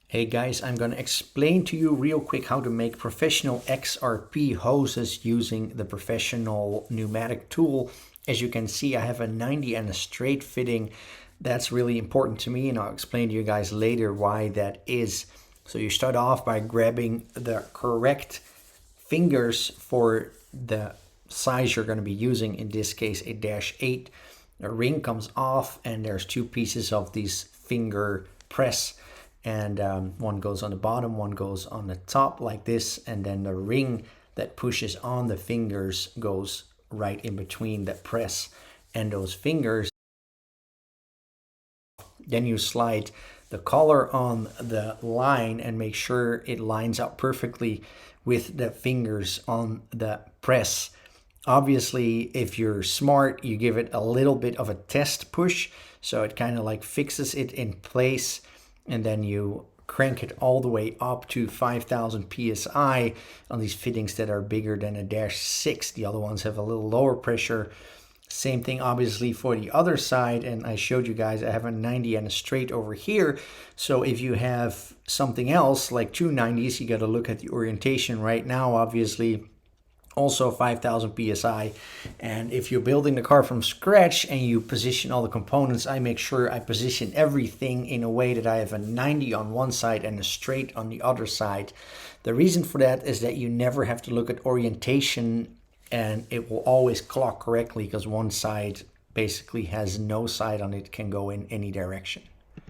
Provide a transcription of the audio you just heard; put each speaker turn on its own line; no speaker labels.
Hey guys, I'm going to explain to you real quick how to make professional XRP hoses using the professional pneumatic tool. As you can see, I have a 90 and a straight fitting. That's really important to me, and I'll explain to you guys later why that is. So you start off by grabbing the correct fingers for the size you're going to be using, in this case a -8. The ring comes off and there's two pieces of these finger press, and one goes on the bottom, one goes on the top like this, and then the ring that pushes on the fingers goes right in between the press and those fingers. Then you slide the collar on the line and make sure it lines up perfectly with the fingers on the press. Obviously, if you're smart, you give it a little bit of a test push, so it kind of like fixes it in place, and then you crank it all the way up to 5,000 psi on these fittings that are bigger than a -6. The other ones have a little lower pressure. Same thing obviously for the other side, and I showed you guys I have a 90 and a straight over here. So if you have something else like two 90s, you got to look at the orientation. Right now obviously also 5,000 psi, and if you're building the car from scratch and you position all the components, I make sure I position everything in a way that I have a 90 on one side and a straight on the other side. The reason for that is that you never have to look at orientation, and it will always clock correctly because one side basically has no side on it, can go in any direction.